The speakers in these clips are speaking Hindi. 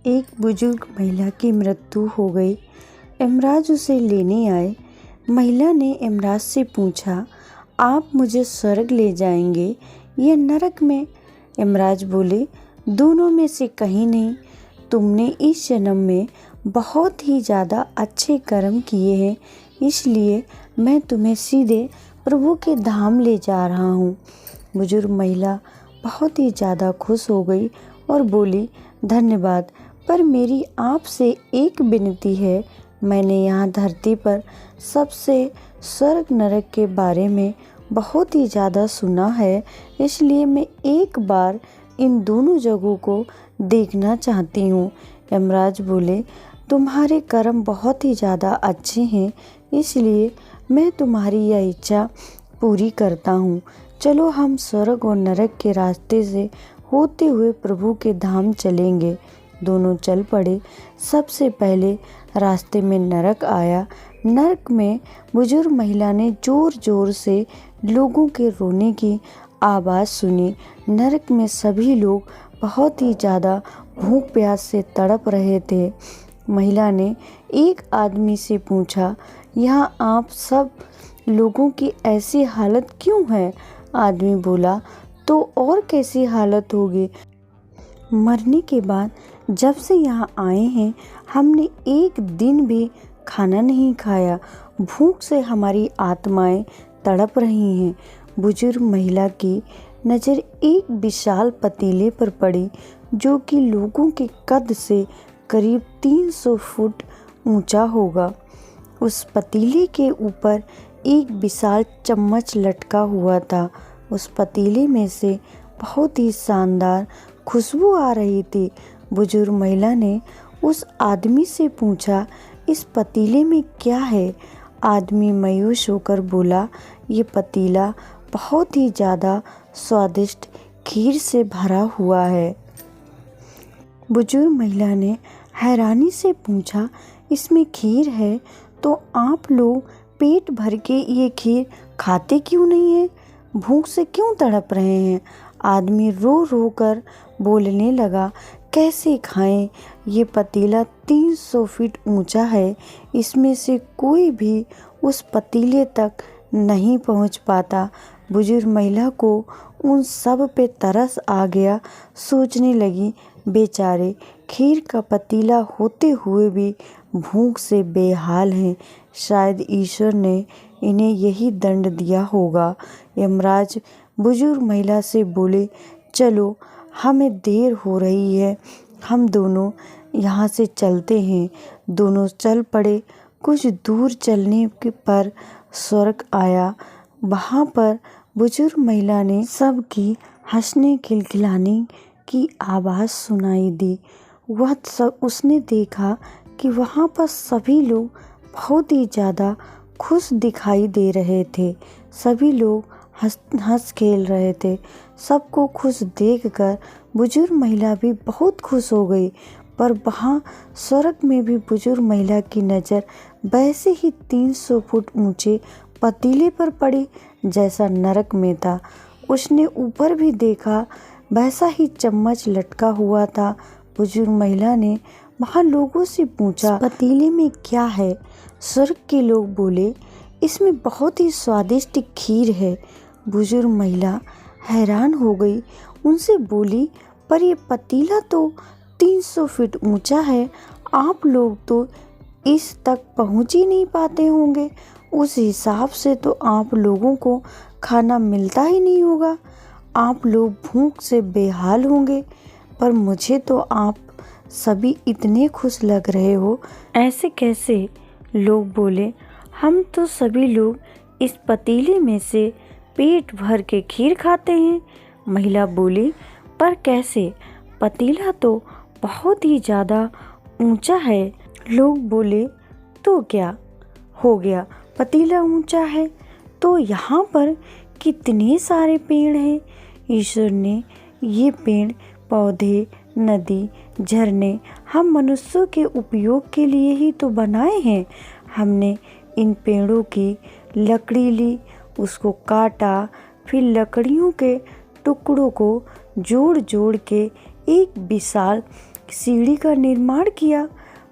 एक बुजुर्ग महिला की मृत्यु हो गई। यमराज उसे लेने आए। महिला ने यमराज से पूछा, आप मुझे स्वर्ग ले जाएंगे या नरक में? यमराज बोले, दोनों में से कहीं नहीं। तुमने इस जन्म में बहुत ही ज़्यादा अच्छे कर्म किए हैं, इसलिए मैं तुम्हें सीधे प्रभु के धाम ले जा रहा हूँ। बुजुर्ग महिला बहुत ही ज़्यादा खुश हो गई और बोली, धन्यवाद, पर मेरी आपसे एक विनती है। मैंने यहाँ धरती पर सबसे स्वर्ग नरक के बारे में बहुत ही ज़्यादा सुना है, इसलिए मैं एक बार इन दोनों जगहों को देखना चाहती हूँ। यमराज बोले, तुम्हारे कर्म बहुत ही ज़्यादा अच्छे हैं, इसलिए मैं तुम्हारी यह इच्छा पूरी करता हूँ। चलो हम स्वर्ग और नरक के रास्ते से होते हुए प्रभु के धाम चलेंगे। दोनों चल पड़े। सबसे पहले रास्ते में नरक आया। नरक में बुजुर्ग महिला ने जोर जोर से लोगों के रोने की आवाज़ सुनी। नरक में सभी लोग बहुत ही ज़्यादा भूख प्यास से तड़प रहे थे। महिला ने एक आदमी से पूछा, यहाँ आप सब लोगों की ऐसी हालत क्यों है? आदमी बोला, तो और कैसी हालत होगी? मरने के बाद जब से यहाँ आए हैं, हमने एक दिन भी खाना नहीं खाया। भूख से हमारी आत्माएं तड़प रही हैं। बुजुर्ग महिला की नज़र एक विशाल पतीले पर पड़ी, जो कि लोगों के कद से करीब 300 फुट ऊंचा होगा। उस पतीले के ऊपर एक विशाल चम्मच लटका हुआ था। उस पतीले में से बहुत ही शानदार खुशबू आ रही थी। बुजुर्ग महिला ने उस आदमी से पूछा, इस पतीले में क्या है? आदमी मायूस होकर बोला, ये पतीला बहुत ही ज़्यादा स्वादिष्ट खीर से भरा हुआ है। बुजुर्ग महिला ने हैरानी से पूछा, इसमें खीर है तो आप लोग पेट भर के ये खीर खाते क्यों नहीं हैं? भूख से क्यों तड़प रहे हैं? आदमी रो रो कर बोलने लगा, कैसे खाएं? ये पतीला 300 फीट ऊंचा है, इसमें से कोई भी उस पतीले तक नहीं पहुंच पाता। बुजुर्ग महिला को उन सब पे तरस आ गया। सोचने लगी, बेचारे खीर का पतीला होते हुए भी भूख से बेहाल हैं। शायद ईश्वर ने इन्हें यही दंड दिया होगा। यमराज बुजुर्ग महिला से बोले, चलो हमें देर हो रही है, हम दोनों यहाँ से चलते हैं। दोनों चल पड़े। कुछ दूर चलने पर स्वर्ग आया। वहाँ पर बुजुर्ग महिला ने सबकी हंसने खिलखिलाने की आवाज़ सुनाई दी। वह सब उसने देखा कि वहाँ पर सभी लोग बहुत ही ज़्यादा खुश दिखाई दे रहे थे। सभी लोग हंस खेल रहे थे। सबको खुश देखकर बुजुर्ग महिला भी बहुत खुश हो गई। पर वहाँ स्वर्ग में भी बुजुर्ग महिला की नज़र वैसे ही 300 फुट ऊंचे पतीले पर पड़ी जैसा नरक में था। उसने ऊपर भी देखा, वैसा ही चम्मच लटका हुआ था। बुजुर्ग महिला ने वहाँ लोगों से पूछा, पतीले में क्या है? स्वर्ग के लोग बोले, इसमें बहुत ही स्वादिष्ट खीर है। बुजुर्ग महिला हैरान हो गई। उनसे बोली, पर ये पतीला तो 300 फीट ऊंचा है, आप लोग तो इस तक पहुंच ही नहीं पाते होंगे। उस हिसाब से तो आप लोगों को खाना मिलता ही नहीं होगा। आप लोग भूख से बेहाल होंगे। पर मुझे तो आप सभी इतने खुश लग रहे हो, ऐसे कैसे? लोग बोले, हम तो सभी लोग इस पतीले में से पेट भर के खीर खाते हैं। महिला बोली, पर कैसे? पतीला तो बहुत ही ज़्यादा ऊंचा है। लोग बोले, तो क्या हो गया, पतीला ऊंचा है तो यहाँ पर कितने सारे पेड़ हैं। ईश्वर ने ये पेड़ पौधे, नदी, झरने हम मनुष्यों के उपयोग के लिए ही तो बनाए हैं। हमने इन पेड़ों की लकड़ी ली, उसको काटा, फिर लकड़ियों के टुकड़ों को जोड़ जोड़ के एक विशाल सीढ़ी का निर्माण किया।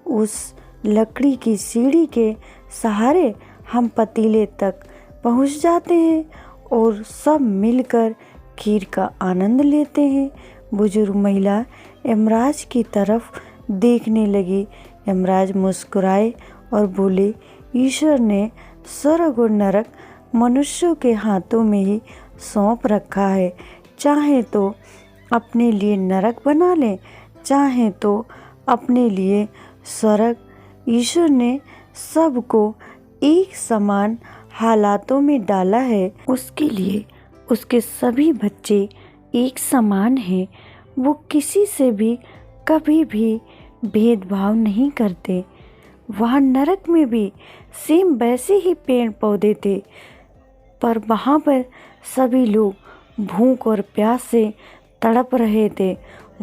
उस लकड़ी की सीढ़ी के सहारे हम पतीले तक पहुंच जाते हैं और सब मिलकर खीर का आनंद लेते हैं। बुजुर्ग महिला यमराज की तरफ देखने लगी। यमराज मुस्कुराए और बोले, ईश्वर ने स्वर्ग और नरक मनुष्यों के हाथों में ही सौंप रखा है। चाहे तो अपने लिए नरक बना ले, चाहे तो अपने लिए स्वर्ग। ईश्वर ने सबको एक समान हालातों में डाला है। उसके लिए उसके सभी बच्चे एक समान हैं। वो किसी से भी कभी भी भेदभाव नहीं करते। वहाँ नरक में भी सेम वैसे ही पेड़ पौधे थे, पर वहाँ पर सभी लोग भूख और प्यास से तड़प रहे थे।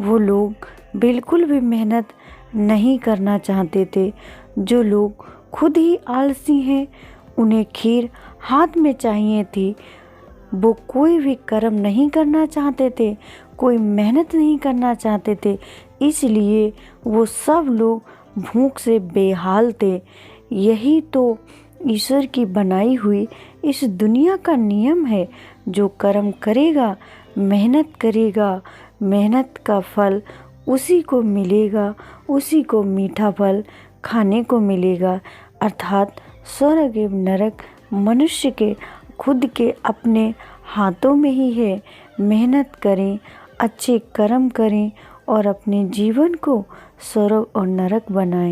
वो लोग बिल्कुल भी मेहनत नहीं करना चाहते थे। जो लोग खुद ही आलसी हैं, उन्हें खीर हाथ में चाहिए थी। वो कोई भी कर्म नहीं करना चाहते थे, कोई मेहनत नहीं करना चाहते थे, इसलिए वो सब लोग भूख से बेहाल थे। यही तो ईश्वर की बनाई हुई इस दुनिया का नियम है। जो कर्म करेगा, मेहनत करेगा, मेहनत का फल उसी को मिलेगा, उसी को मीठा फल खाने को मिलेगा। अर्थात स्वर्ग एवं नरक मनुष्य के खुद के अपने हाथों में ही है। मेहनत करें, अच्छे कर्म करें और अपने जीवन को स्वर्ग और नरक बनाएं।